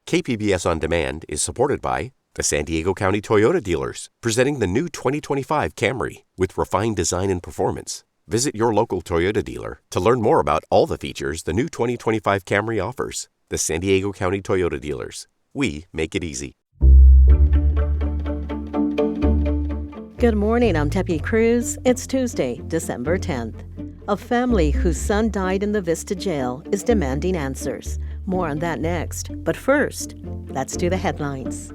KPBS On Demand is supported by the San Diego County Toyota dealers, presenting the new 2025 Camry with refined design and performance. Visit your local Toyota dealer to learn more about all the features the new 2025 Camry offers. The San Diego County Toyota dealers. We make it easy. Good morning, I'm Tepe Cruz. It's Tuesday, December 10th. A family whose son died in the Vista jail is demanding answers. More on that next. But first, let's do the headlines.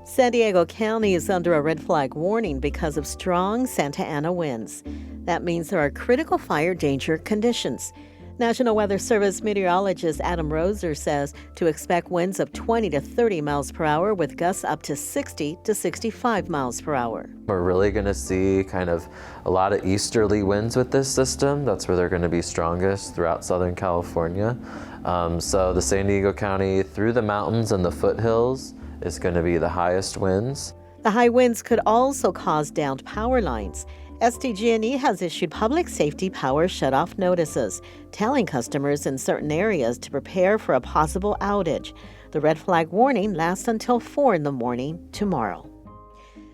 San Diego County is under a red flag warning because of strong Santa Ana winds. That means there are critical fire danger conditions. National Weather Service meteorologist Adam Roser says to expect winds of 20 to 30 miles per hour with gusts up to 60 to 65 miles per hour. We're really going to see kind of a lot of easterly winds with this system. That's where they're going to be strongest throughout Southern California. So the San Diego County through the mountains and the foothills is going to be the highest winds. The high winds could also cause downed power lines. SDG&E has issued public safety power shutoff notices, telling customers in certain areas to prepare for a possible outage. The red flag warning lasts until 4 in the morning tomorrow.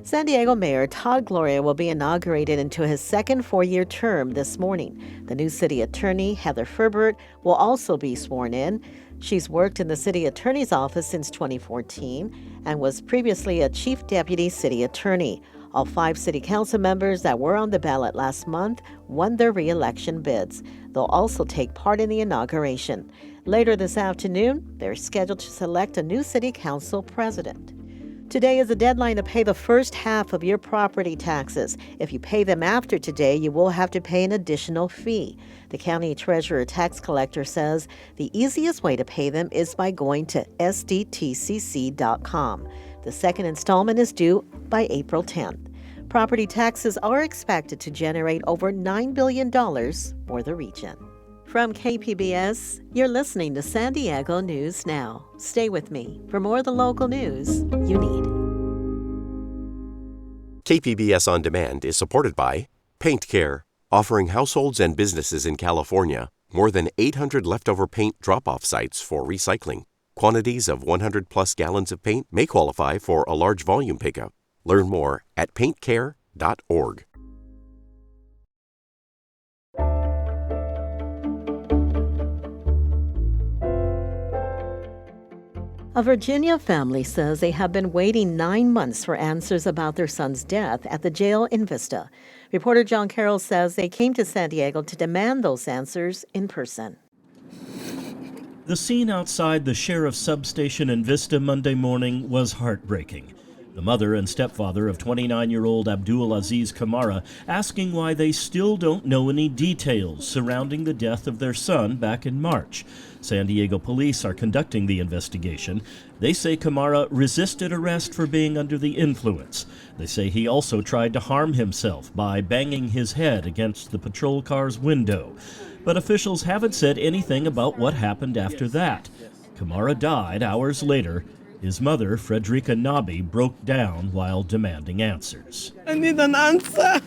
San Diego Mayor Todd Gloria will be inaugurated into his second 4-year term this morning. The new city attorney, Heather Ferbert, will also be sworn in. She's worked in the city attorney's office since 2014 and was previously a chief deputy city attorney. All 5 city council members that were on the ballot last month won their re-election bids. They'll also take part in the inauguration. Later this afternoon, they're scheduled to select a new city council president. Today is the deadline to pay the first half of your property taxes. If you pay them after today, you will have to pay an additional fee. The county treasurer tax collector says the easiest way to pay them is by going to sdtcc.com. The second installment is due by April 10th. Property taxes are expected to generate over $9 billion for the region. From KPBS, you're listening to San Diego News Now. Stay with me for more of the local news you need. KPBS On Demand is supported by Paint Care, offering households and businesses in California more than 800 leftover paint drop-off sites for recycling. Quantities of 100-plus gallons of paint may qualify for a large volume pickup. Learn more at paintcare.org. A Virginia family says they have been waiting 9 months for answers about their son's death at the jail in Vista. Reporter John Carroll says they came to San Diego to demand those answers in person. The scene outside the sheriff's substation in Vista Monday morning was heartbreaking. The mother and stepfather of 29-year-old Abdul Aziz Kamara asking why they still don't know any details surrounding the death of their son back in March. San Diego police are conducting the investigation. They say Kamara resisted arrest for being under the influence. They say he also tried to harm himself by banging his head against the patrol car's window. But officials haven't said anything about what happened after that. Kamara died hours later. His mother, Frederica Nabi, broke down while demanding answers. I need an answer.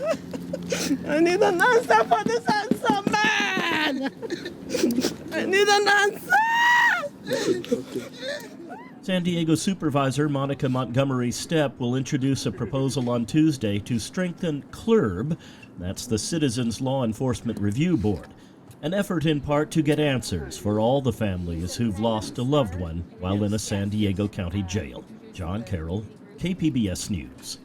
I need an answer for this answer, man. I need an answer. San Diego Supervisor Monica Montgomery Stepp will introduce a proposal on Tuesday to strengthen CLERB, that's the Citizens Law Enforcement Review Board. An effort in part to get answers for all the families who've lost a loved one while in a San Diego County jail. John Carroll, KPBS News.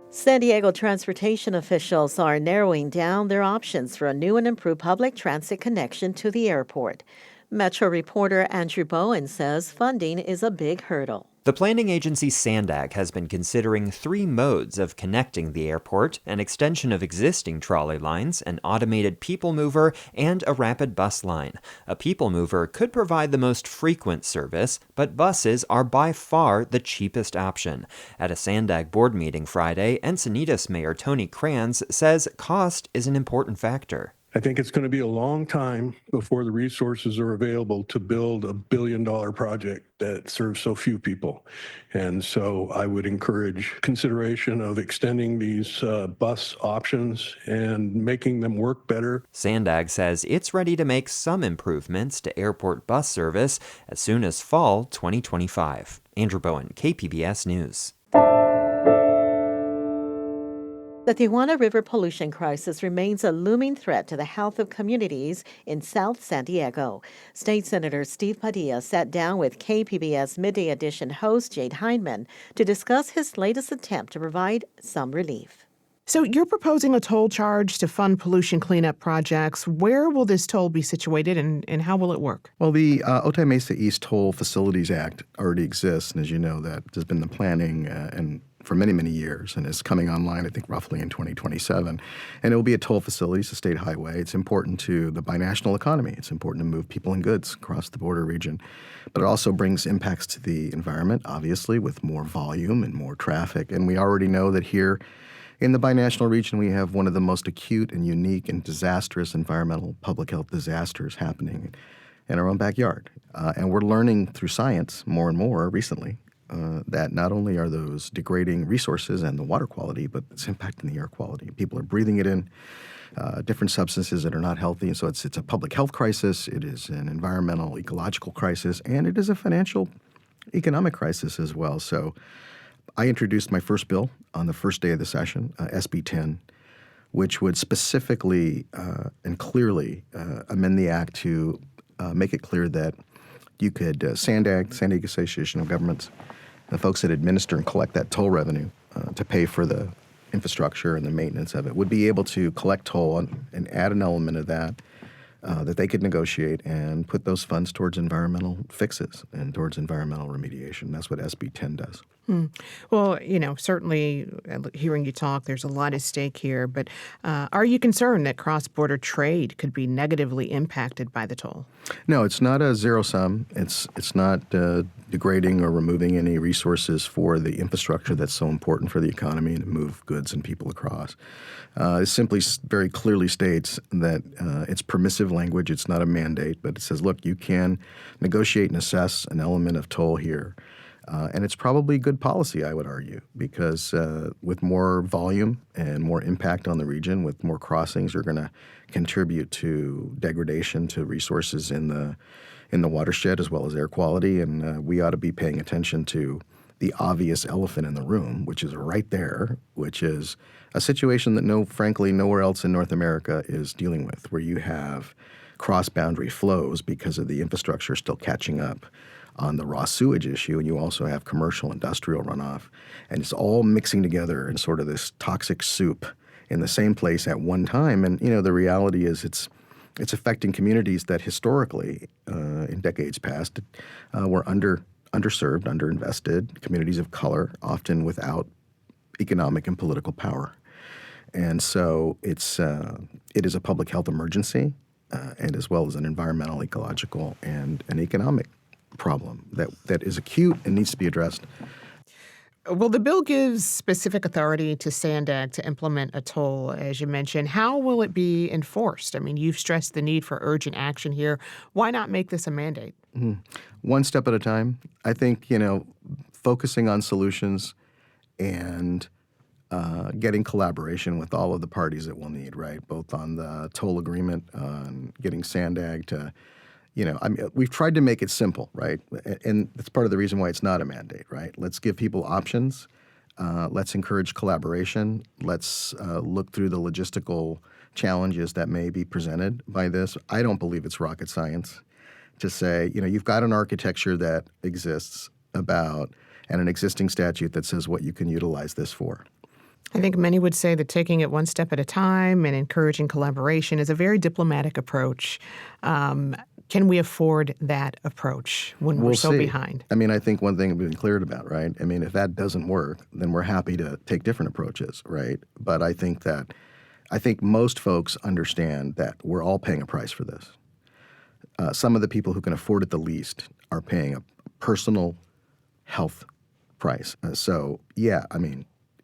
San Diego transportation officials are narrowing down their options for a new and improved public transit connection to the airport. Metro reporter Andrew Bowen says funding is a big hurdle. The planning agency SANDAG has been considering 3 modes of connecting the airport: an extension of existing trolley lines, an automated people mover, and a rapid bus line. A people mover could provide the most frequent service, but buses are by far the cheapest option. At a SANDAG board meeting Friday, Encinitas Mayor Tony Kranz says cost is an important factor. I think it's going to be a long time before the resources are available to build $1 billion project that serves so few people. And so I would encourage consideration of extending these bus options and making them work better. Sandag says it's ready to make some improvements to airport bus service as soon as fall 2025. Andrew Bowen, KPBS News. The Tijuana River pollution crisis remains a looming threat to the health of communities in South San Diego. State Senator Steve Padilla sat down with KPBS Midday Edition host Jade Hindman to discuss his latest attempt to provide some relief. So you're proposing a toll charge to fund pollution cleanup projects. Where will this toll be situated and how will it work? Well, the Otay Mesa East Toll Facilities Act already exists. And as you know, that has been the planning and for many, many years and is coming online, I think, roughly in 2027. And it will be a toll facility. It's a state highway. It's important to the binational economy. It's important to move people and goods across the border region. But it also brings impacts to the environment, obviously, with more volume and more traffic. And we already know that here in the binational region, we have one of the most acute and unique and disastrous environmental public health disasters happening in our own backyard. And we're learning through science more and more recently that not only are those degrading resources and the water quality, but it's impacting the air quality. People are breathing it in, different substances that are not healthy. And so it's a public health crisis, it is an environmental, ecological crisis, and it is a financial, economic crisis as well. So I introduced my first bill on the first day of the session, SB 10, which would specifically and clearly amend the act to make it clear that you could, SANDAG, San Diego Association of Governments, the folks that administer and collect that toll revenue to pay for the infrastructure and the maintenance of it, would be able to collect toll and add an element of that that they could negotiate and put those funds towards environmental fixes and towards environmental remediation. That's what SB 10 does. Well, certainly hearing you talk, there's a lot at stake here. But are you concerned that cross-border trade could be negatively impacted by the toll? No, it's not a zero sum. It's not degrading or removing any resources for the infrastructure that's so important for the economy and to move goods and people across. It simply very clearly states that it's permissive language. It's not a mandate, but it says, look, you can negotiate and assess an element of toll here. And it's probably good policy, I would argue, because with more volume and more impact on the region, with more crossings, you're going to contribute to degradation to resources in the watershed as well as air quality. And we ought to be paying attention to the obvious elephant in the room, which is right there, which is a situation that, frankly, nowhere else in North America is dealing with, where you have cross-boundary flows because of the infrastructure still catching up on the raw sewage issue, and you also have commercial industrial runoff. And it's all mixing together in sort of this toxic soup in the same place at one time. And, the reality is it's affecting communities that historically, in decades past, were underserved, underinvested, communities of color, often without economic and political power. And so it is a public health emergency, and as well as an environmental, ecological, and an economic problem that is acute and needs to be addressed. Well, the bill gives specific authority to SANDAG to implement a toll, as you mentioned. How will it be enforced? I mean, you've stressed the need for urgent action here. Why not make this a mandate? One step at a time. I think, focusing on solutions and getting collaboration with all of the parties that we'll need, right? Both on the toll agreement, on getting SANDAG to we've tried to make it simple, right? And that's part of the reason why it's not a mandate, right? Let's give people options. Let's encourage collaboration. Let's look through the logistical challenges that may be presented by this. I don't believe it's rocket science to say, you've got an architecture that exists and an existing statute that says what you can utilize this for. I think many would say that taking it one step at a time and encouraging collaboration is a very diplomatic approach. Can we afford that approach when we're so behind? I mean, I think one thing we've been clear about, right? I mean, if that doesn't work, then we're happy to take different approaches, right? But I think most folks understand that we're all paying a price for this. Some of the people who can afford it the least are paying a personal health price.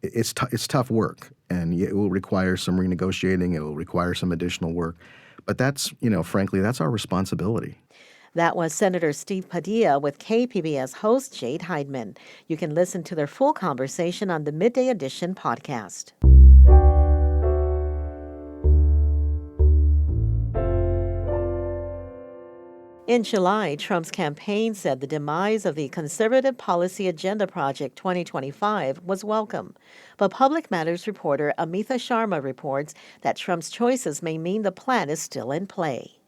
It's tough work, and it will require some renegotiating. It will require some additional work. But that's, frankly, that's our responsibility. That was Senator Steve Padilla with KPBS host Jade Heidman. You can listen to their full conversation on the Midday Edition podcast. In July, Trump's campaign said the demise of the Conservative Policy Agenda Project 2025 was welcome. But Public Matters reporter Amita Sharma reports that Trump's choices may mean the plan is still in play.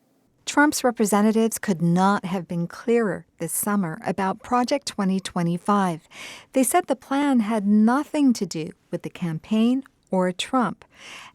Trump's representatives could not have been clearer this summer about Project 2025. They said the plan had nothing to do with the campaign or Trump.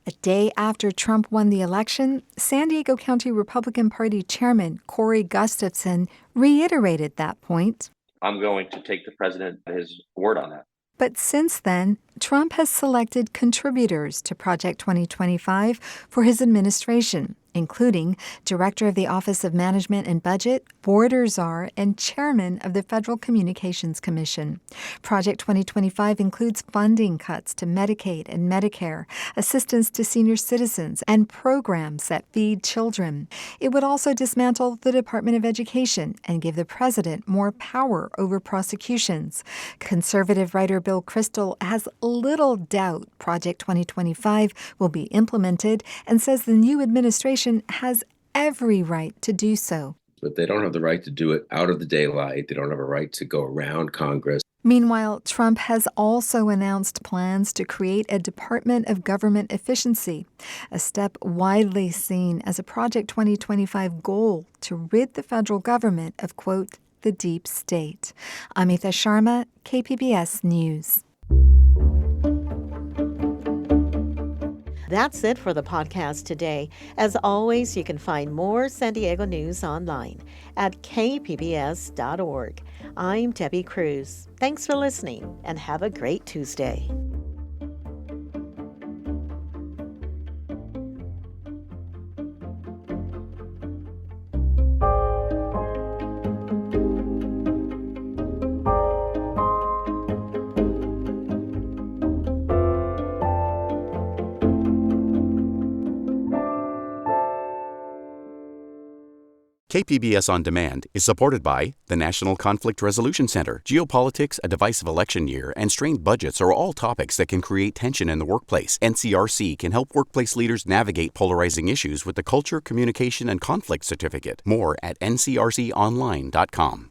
A day after Trump won the election, San Diego County Republican Party Chairman Corey Gustafson reiterated that point. I'm going to take the president at his word on that. But since then, Trump has selected contributors to Project 2025 for his administration, including Director of the Office of Management and Budget, Border Czar, and Chairman of the Federal Communications Commission. Project 2025 includes funding cuts to Medicaid and Medicare, assistance to senior citizens, and programs that feed children. It would also dismantle the Department of Education and give the president more power over prosecutions. Conservative writer Bill Kristol has little doubt Project 2025 will be implemented and says the new administration has every right to do so. But they don't have the right to do it out of the daylight. They don't have a right to go around Congress. Meanwhile, Trump has also announced plans to create a Department of Government Efficiency, a step widely seen as a Project 2025 goal to rid the federal government of, quote, the deep state. Amita Sharma, KPBS News. That's it for the podcast today. As always, you can find more San Diego news online at kpbs.org. I'm Debbie Cruz. Thanks for listening and have a great Tuesday. KPBS On Demand is supported by the National Conflict Resolution Center. Geopolitics, a divisive election year, and strained budgets are all topics that can create tension in the workplace. NCRC can help workplace leaders navigate polarizing issues with the Culture, Communication, and Conflict Certificate. More at ncrconline.com.